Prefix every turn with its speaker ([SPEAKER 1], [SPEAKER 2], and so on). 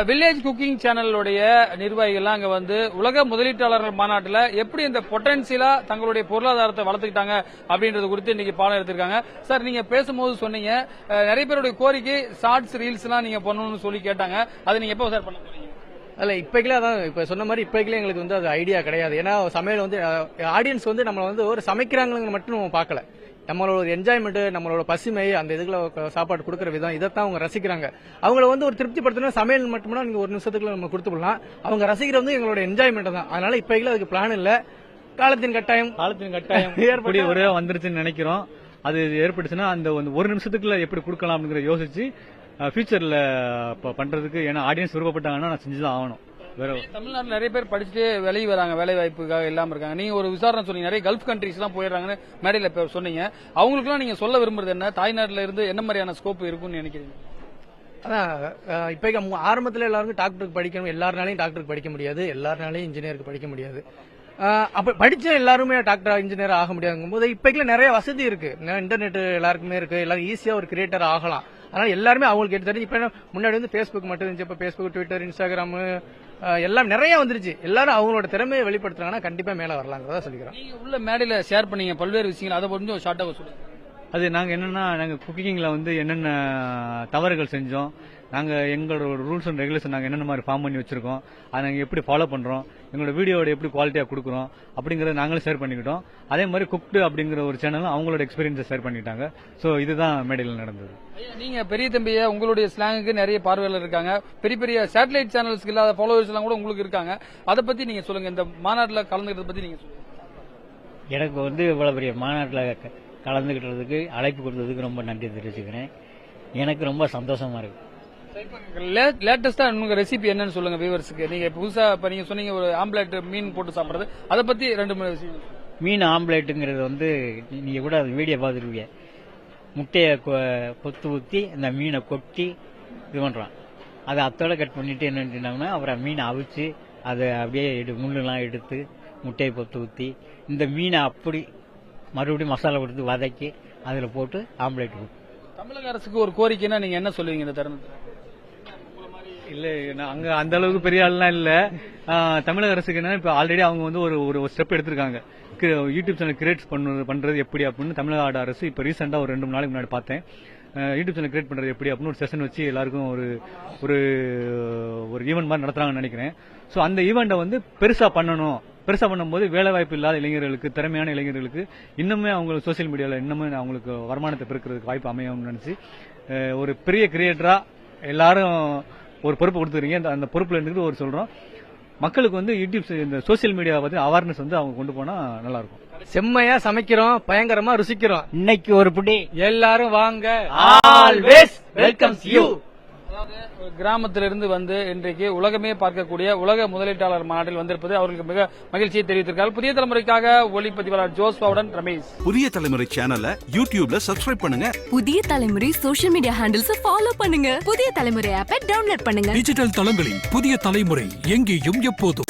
[SPEAKER 1] Village cooking சேனலுடைய நிர்வாகிகள்லாம் அங்க வந்து உலக முதலீட்டாளர்கள் மாநாட்டில் எப்படி இந்த பொட்டன்சியலா தங்களுடைய பொருளாதாரத்தை வளர்த்துக்கிட்டாங்க அப்படின்றது குறித்து இன்னைக்கு பாடம் எடுத்திருக்காங்க. சார், நீங்க பேசும்போது சொன்னீங்க நிறைய பேருடைய கோரிக்கை ஷார்ட்ஸ் ரீல்ஸ் எல்லாம் நீங்க பண்ணணும்னு சொல்லி கேட்டாங்க. அதை நீங்க எப்போ சார் பண்ண போறீங்க?
[SPEAKER 2] அல்ல, இப்போக்கெல்லாம் அதான் இப்போ சொன்ன மாதிரி இப்போக்கெல்லாம் எங்களுக்கு வந்து அது ஐடியா கிடையாது. ஏன்னா சமையல் வந்து ஆடியன்ஸ் வந்து நம்மளை வந்து ஒரு சமைக்கிறாங்கன்னு மட்டும் நம்ம பார்க்கல. நம்மளோட ஒரு என்ஜாய்மெண்ட், நம்மளோட பசுமை, அந்த இதுல சாப்பாடு கொடுக்குற விதம், இதைத்தான் அவங்க ரசிக்கிறாங்க. அவங்கள வந்து ஒரு திருப்திப்படுத்தணும் சமையல் மட்டும்னா நீங்க ஒரு நிமிஷத்துக்குள்ள நம்ம கொடுத்து விடலாம். அவங்க ரசிக்கிறது வந்து எங்களோட என்ஜாய்மெண்ட் தான். அதனால இப்போக்கெல்லாம் அதுக்கு பிளான் இல்ல. காலத்தின் கட்டாயம்
[SPEAKER 3] ஏற்படி ஒரே வந்துருச்சுன்னு நினைக்கிறோம். அது ஏற்பட்டுச்சுன்னா அந்த ஒரு நிமிஷத்துக்குள்ள எப்படி கொடுக்கலாம் அப்படிங்கிற யோசிச்சு ஃபியூச்சர்ல பண்றதுக்கு, ஏன்னா ஆடியன்ஸ் விருப்பப்பட்டாங்கன்னா நான் செஞ்சுதான் ஆகணும்.
[SPEAKER 1] தமிழ்நாட்டில் நிறைய பேர் படிச்சுட்டு வெளியே வராங்க, வேலை வாய்ப்புக்காக இல்லாம இருக்காங்க. நீங்க ஒரு விசாரணை சொன்னீங்க, நிறைய கல்ஃப் கண்ட்ரிஸ் எல்லாம் போயிடுறாங்கன்னு மேடையில சொன்னீங்க. அவங்களுக்குலாம் நீங்க சொல்ல விரும்புறது என்ன? தாய்நாட்டில இருந்து என்ன மாதிரியான ஸ்கோப் இருக்கும்னு நினைக்கிறீங்க?
[SPEAKER 2] அதான் இப்ப ஆரம்பத்தில் எல்லாருக்கும் டாக்டருக்கு படிக்கணும். எல்லாருனாலையும் டாக்டருக்கு படிக்க முடியாது, எல்லாருனாலையும் இன்ஜினியருக்கு படிக்க முடியாது. அப்ப படிச்ச எல்லாருமே டாக்டர் இன்ஜினியர் ஆக முடியாதுங்கும் போது இப்ப நிறைய வசதி இருக்கு. இன்டர்நெட் எல்லாருக்குமே இருக்கு, எல்லாரும் ஈஸியா ஒரு கிரியேட்டர் ஆகலாம். அதனால எல்லாருமே அவங்களுக்கு எடுத்து தெரிஞ்சு. இப்ப முன்னாடி வந்து பேஸ்புக் மட்டும் இருந்துச்சு, இப்ப பேஸ்புக், ட்விட்டர், இன்ஸ்டாகிராம் எல்லாம் நிறைய வந்துருச்சு. எல்லாரும் அவங்களோட திறமையை வெளிப்படுத்துறாங்கன்னா கண்டிப்பா மேல வரலாங்கிறதா சொல்லிக்கிறோம்.
[SPEAKER 1] நீங்க உள்ள மேடையில ஷேர் பண்ணீங்க பல்வேறு விஷயங்கள், அதை கொஞ்சம் ஷார்ட்டா சொல்லுங்க.
[SPEAKER 3] அது நாங்க என்னன்னா, நாங்க குக்கிங்ல வந்து என்னென்ன தவறுகள் செஞ்சோம், நாங்க எங்களோட ரூல்ஸ் அண்ட் ரெகுலேஷன் நாங்க என்னென்ன மாதிரி ஃபார்ம் பண்ணி வச்சிருக்கோம், அதை நாங்க எப்படி ஃபாலோ பண்றோம், எங்களோட வீடியோட எப்படி குவாலிட்டியா கொடுக்குறோம் அப்படிங்கறத நாங்களும் ஷேர் பண்ணிக்கிட்டோம். அதே மாதிரி குக்டு அப்படிங்கிற ஒரு சேனலும் அவங்களோட எக்ஸ்பீரியன்ஸை ஷேர் பண்ணிட்டாங்க. சோ இதுதான் மேடையில் நடந்தது.
[SPEAKER 1] நீங்க பெரிய தம்பிய உங்களுடைய ஸ்லாங்குக்கு நிறைய பார்வையாளர் இருக்காங்க, பெரிய பெரிய சேட்டலைட் சேனல்ஸ்க்கு இல்லாத ஃபாலோவர்ஸ் எல்லாம் கூட உங்களுக்கு இருக்காங்க. அதை பத்தி நீங்க சொல்லுங்க, இந்த மாநாட்டில் கலந்துக்கிறத பத்தி நீங்க சொல்லுங்க.
[SPEAKER 4] எனக்கு வந்து இவ்வளவு பெரிய மாநாட்டில் கலந்துகிட்டதுக்கு அழைப்பு கொடுத்ததுக்கு ரொம்ப நன்றி தெரிவிச்சுக்கிறேன். எனக்கு ரொம்ப சந்தோஷமா இருக்கு.
[SPEAKER 1] லேட்டஸ்டா உங்க ரெசிபி என்னன்னு சொல்லுங்க வியூவர்ஸ்க்கு. நீங்க புதுசா நீங்க சொன்னீங்க ஒரு ஆம்லெட் மீன் போட்டு சாப்பிடுறது, அதை பத்தி 2-3 விஷயம்.
[SPEAKER 4] மீன் ஆம்லெட்டுங்கிறது வந்து நீங்க கூட வீடியோ பார்த்துருவீங்க. முட்டையை கொத்து ஊத்தி அந்த மீனை கொட்டி இது பண்றான். அதை அத்தோட கட் பண்ணிட்டு என்னன்னா அப்புறம் மீனை அவிச்சு அதை அப்படியே முள்ளெல்லாம் எடுத்து முட்டையை கொத்து ஊத்தி இந்த மீனை அப்படி மறுபடியும் மசாலா கொடுத்து வதக்கி அதுல போட்டு ஆம்லெட் கொடுக்கும்.
[SPEAKER 1] தமிழக அரசுக்கு ஒரு கோரிக்கைன்னா நீங்க என்ன சொல்லுவீங்க இந்த தருணத்தில்?
[SPEAKER 3] இல்ல, அங்க அந்த அளவுக்கு பெரிய ஆள்லாம் இல்ல. தமிழக அரசுக்கு என்ன, இப்ப ஆல்ரெடி அவங்க வந்து ஒரு ஸ்டெப் எடுத்திருக்காங்க. யூடியூப் சேனல் கிரியேட் பண்றது எப்படி அப்படின்னு தமிழ்நாடு அரசு இப்ப ரீசெண்டா ஒரு 2-3 நாளைக்கு முன்னாடி பார்த்தேன். யூடியூப் சேனல் கிரியேட் பண்றது எப்படி அப்படின்னு ஒரு செஷன் வச்சு எல்லாருக்கும் ஒரு ஈவெண்ட் மாதிரி நடத்துறாங்கன்னு நினைக்கிறேன். சோ அந்த ஈவெண்ட்டை வந்து பெருசா பண்ணும்போது வேலை வாய்ப்பு இல்லாத இளைஞர்களுக்கு, திறமையான இளைஞர்களுக்கு இன்னுமே அவங்களுக்கு சோசியல் மீடியால இன்னுமே அவங்களுக்கு வருமானத்தை பெருக்கிறதுக்கு வாய்ப்பு அமையும் நினைச்சு ஒரு பெரிய கிரியேட்டரா எல்லாரும் ஒரு பொறுப்பு கொடுத்துருக்கீங்க. அந்த பொறுப்புல இருந்து ஒரு சொல்றோம், மக்களுக்கு வந்து யூடியூப் இந்த சோசியல் மீடியா பத்தி அவேர்னஸ் வந்து அவங்க கொண்டு போனா நல்லா இருக்கும்.
[SPEAKER 2] செம்மையா சமைக்கிறோம், பயங்கரமா ருசிக்கிறோம்.
[SPEAKER 4] இன்னைக்கு ஒரு பிடி
[SPEAKER 2] எல்லாரும் வாங்க,
[SPEAKER 4] ஆல்வேஸ் வெல்கம்ஸ் யூ.
[SPEAKER 1] கிராமத்திலிருந்து வந்து இன்றைக்கு உலகமே பார்க்கக்கூடிய உலக முதலீட்டாளர் மாநாட்டில் வந்திருப்பது அவர்களுக்கு மிக மகிழ்ச்சியை தெரிவித்திருக்கிறார். புதிய தலைமுறைக்காக ஒளிப்பதிவாளர் ஜோஸ்வாவுடன் ரமேஷ்.
[SPEAKER 5] புதிய தலைமுறை சேனலை யூடியூப்ல சப்ஸ்கிரைப் பண்ணுங்க.
[SPEAKER 6] புதிய தலைமுறை சோஷியல் மீடியா ஹேண்டில்ஸ் ஃபாலோ பண்ணுங்க. புதிய தலைமுறை ஆப்பை டவுன்லோட் பண்ணுங்க.
[SPEAKER 7] டிஜிட்டல் தளங்களில் புதிய தலைமுறை எங்கேயும் எப்போதும்.